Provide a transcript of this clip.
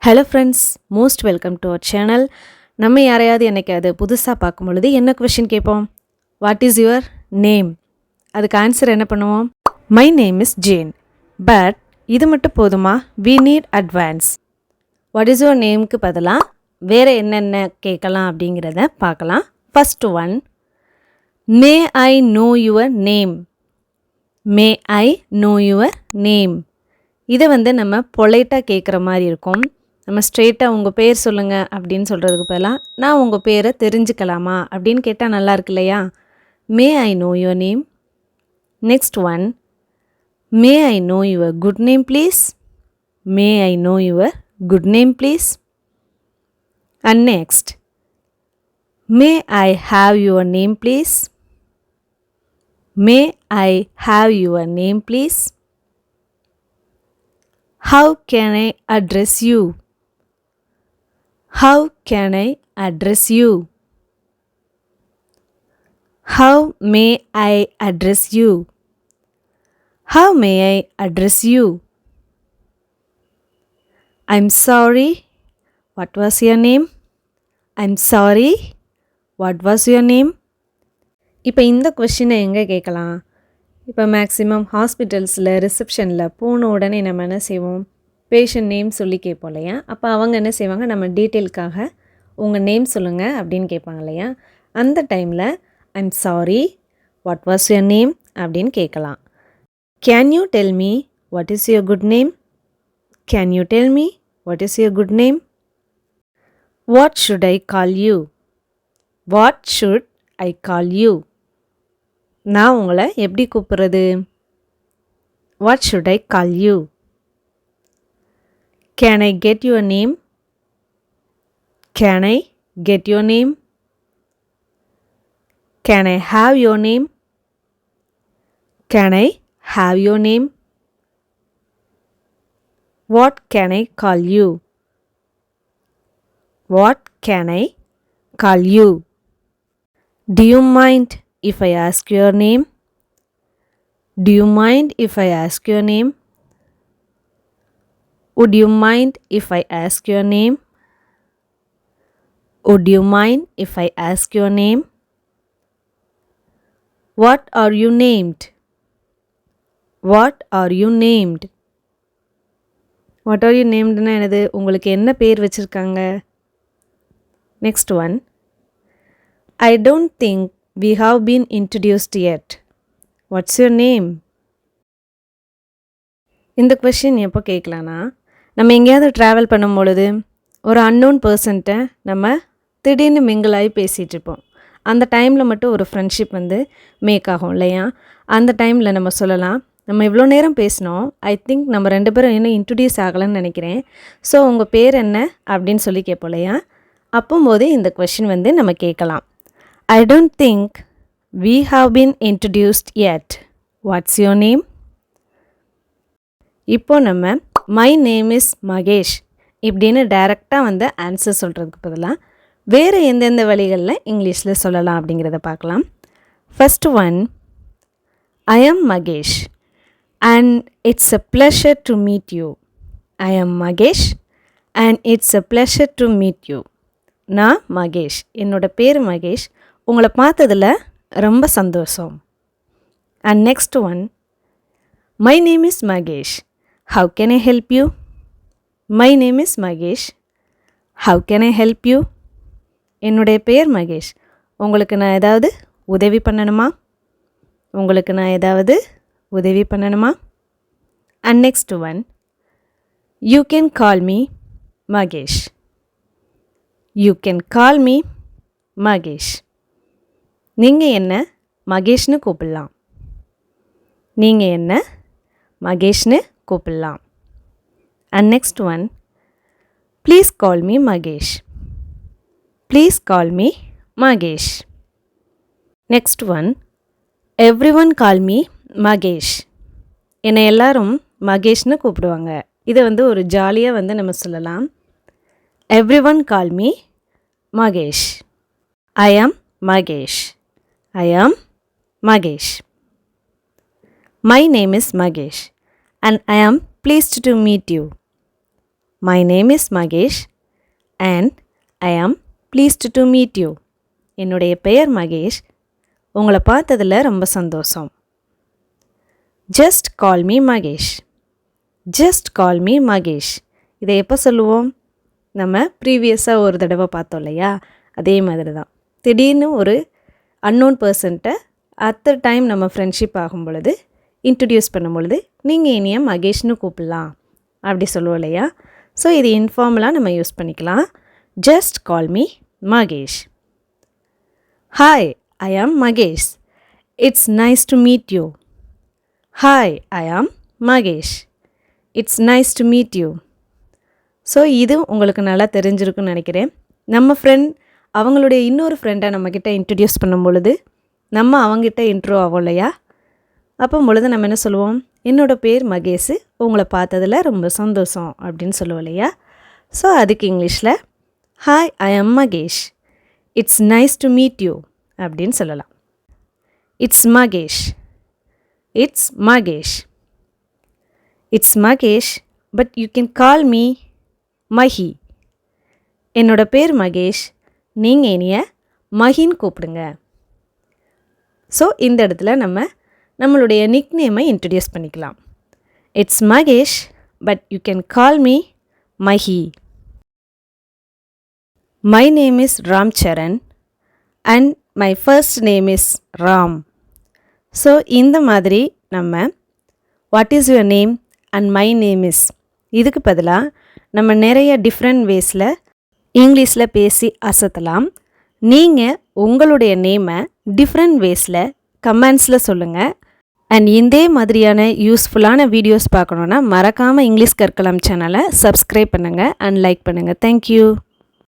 Hello friends, most welcome to our channel. நம்ம யாரையாவது என்னைக்காவது புதுசாக பார்க்கும் பொழுது என்ன கொஷின் கேட்போம்? What is your name? அதுக்கு ஆன்சர் என்ன பண்ணுவோம்? My name is Jane. But இது மட்டும் போதுமா? We need advance. What is your நேம்க்கு பதிலாக வேறு என்னென்ன கேட்கலாம் அப்படிங்கிறத பார்க்கலாம். First one, may I know your name. May I know your name. இதை நம்ம பொலைட்டாக கேட்குற மாதிரி இருக்கும். நம்ம ஸ்ட்ரெயிட்டாக உங்கள் பேர் சொல்லுங்கள் அப்படின்னு சொல்கிறதுக்கு பதிலாக நான் உங்கள் பேரை தெரிஞ்சுக்கலாமா அப்படின்னு கேட்டால் நல்லா இருக்கு இல்லையா? May I know your name. Next one, may I know your good name please. May I know your good name please. And next, may I have your name please. May I have your name please. How can I address you? How can I address you? How may I address you? How may I address you? I'm sorry. What was your name? I'm sorry. What was your name? இப்போ இந்த கொஸ்டினை எங்கே கேட்கலாம்? இப்போ maximum ஹாஸ்பிட்டல்ஸில் ரிசப்ஷனில் போன உடனே நம்ம என்ன செய்வோம்? பேஷண்ட் நேம் சொல்லி கேட்போம் இல்லையா? அப்போ அவங்க என்ன செய்வாங்க, நம்ம டீட்டெயிலுக்காக உங்கள் நேம் சொல்லுங்கள் அப்படின்னு கேட்பாங்க இல்லையா? அந்த டைமில் I'm sorry, what was your name அப்படின்னு கேட்கலாம். Can you tell me what is your good name? Can you tell me what is your good name? What should I call you? What should I call you? நான் உங்களை எப்படி கூப்பிட்றது? What should I call you? Can I get your name? Can I get your name? Can I have your name? Can I have your name? What can I call you? What can I call you? Do you mind if I ask your name? Do you mind if I ask your name? Would you mind if I ask your name? Would you mind if I ask your name? What are you named? What are you named? What are you named னா என்னது? உங்களுக்கு என்ன பேர் வச்சிருக்காங்க? Next one, I don't think we have been introduced yet. What's your name? இந்த question எப்போ கேட்கலான்னா, நம்ம எங்கேயாவது ட்ராவல் பண்ணும் பொழுது ஒரு அன்னோன் பர்சன்ட்ட நம்ம திடீர்னு மிங்கிளாகி பேசிகிட்ருப்போம். அந்த டைமில் மட்டும் ஒரு ஃப்ரெண்ட்ஷிப் மேக் ஆகும் இல்லையா? அந்த டைமில் நம்ம சொல்லலாம், நம்ம இவ்வளோ நேரம் பேசினோம், ஐ திங்க் நம்ம 2 பேரும் இன்னும் இன்ட்ரடியூஸ் ஆகலைன்னு நினைக்கிறேன். ஸோ உங்கள் பேர் என்ன அப்படின்னு சொல்லி கேட்போம் இல்லையா? அப்போம்போது இந்த கொஷின் நம்ம கேட்கலாம். I don't think we have been introduced yet. What's your name? இப்போ நம்ம my name is மகேஷ் இப்படின்னு டைரெக்டாக ஆன்சர் சொல்கிறதுக்கு பதிலாக வேறு எந்தெந்த வழிகளில் இங்கிலீஷில் சொல்லலாம் அப்படிங்கிறத பார்க்கலாம். First one, I am Mahesh and it's a pleasure to meet you. I am Mahesh and it's a pleasure to meet you. நான் மகேஷ், என்னோட பேர் மகேஷ், உங்களை பார்த்ததில் ரொம்ப சந்தோஷம். And next one, my name is Mahesh, how can I help you? My name is Mahesh, how can I help you? என்னுடைய பேர் மகேஷ், உங்களுக்கு நான் ஏதாவது உதவி பண்ணணுமா? உங்களுக்கு நான் ஏதாவது உதவி பண்ணணுமா? And next one, you can call me Mahesh. You can call me Mahesh. நீங்கள் என்ன மகேஷ்னு கூப்பிடலாம். நீங்கள் என்ன மகேஷ்னு கூப்பிடலாம். And next one, please call me Mahesh. Please call me Mahesh. Next one, everyone call me Mahesh. என்னை எல்லாரும் மகேஷ்னு கூப்பிடுவாங்க. இதை ஒரு ஜாலியாக நம்ம சொல்லலாம். Everyone call me Mahesh. I am Mahesh. I am Magesh. My name is Magesh and I am pleased to meet you. My name is Magesh and I am pleased to meet you. என்னுடைய பெயர் மகேஷ். உங்களை பார்த்ததில் ரொம்ப சந்தோஷம். Just call me Magesh. Just call me Magesh. இதை எப்போ சொல்லுவோம்? நம்ம ப்ரீவியஸாக ஒரு தடவை பார்த்தோம் இல்லையா? அதே மாதிரி தான். திடீர்னு ஒரு அன்னோன் பர்சன்ட்டை அட் டைம் நம்ம ஃப்ரெண்ட்ஷிப் ஆகும் பொழுது இன்ட்ரடியூஸ் பண்ணும் பொழுது நீங்கள் என்னைய மகேஷ்னு கூப்பிடலாம் அப்படி சொல்லுவோம் இல்லையா? ஸோ இது இன்ஃபார்மலாக நம்ம யூஸ் பண்ணிக்கலாம். Just call me Mahesh. Hi, I am Mahesh. It's nice to meet you. Hi, I am Mahesh. It's nice to meet you. So இது உங்களுக்கு நல்லா தெரிஞ்சிருக்குன்னு நினைக்கிறேன். நம்ம ஃப்ரெண்ட் அவங்களுடைய இன்னொரு ஃப்ரெண்டை நம்மக்கிட்ட இன்ட்ரடியூஸ் பண்ணும் பொழுது நம்ம அவங்ககிட்ட இன்ட்ரோ ஆகும் இல்லையா? அப்போ பொழுது நம்ம என்ன சொல்லுவோம்? என்னோடய பேர் மகேஷ், உங்களை பார்த்ததில் ரொம்ப சந்தோஷம் அப்படின்னு சொல்லுவோம் இல்லையா? ஸோ அதுக்கு இங்கிலீஷில் hi, I am Mahesh. It's nice to meet you அப்படின்னு சொல்லலாம். It's Mahesh. It's Mahesh. It's Mahesh but you can call me Mahi. என்னோடய பேர் மகேஷ், நீங்கள் என்னைய மஹின்னு கூப்பிடுங்க. ஸோ இந்த இடத்துல நம்மளுடைய நிக்நேமை இன்ட்ரடியூஸ் பண்ணிக்கலாம். It's Mahesh but you can call me Mahi. My name is Ram Charan and my first name is Ram. So இந்த மாதிரி நம்ம what is your name and my name is இதுக்கு பதிலாக நம்ம நிறைய டிஃப்ரெண்ட் வேஸில் இங்கிலீஷில் பேசி அசத்தலாம். நீங்கள் உங்களுடைய நேமை டிஃப்ரெண்ட் வேஸில் கமெண்ட்ஸில் சொல்லுங்கள். அண்ட் இதே மாதிரியான யூஸ்ஃபுல்லான வீடியோஸ் பார்க்கணுன்னா மறக்காமல் இங்கிலீஷ் கற்கலாம் சேனலை சப்ஸ்கிரைப் பண்ணுங்கள் அண்ட் லைக் பண்ணுங்கள். தேங்க்யூ.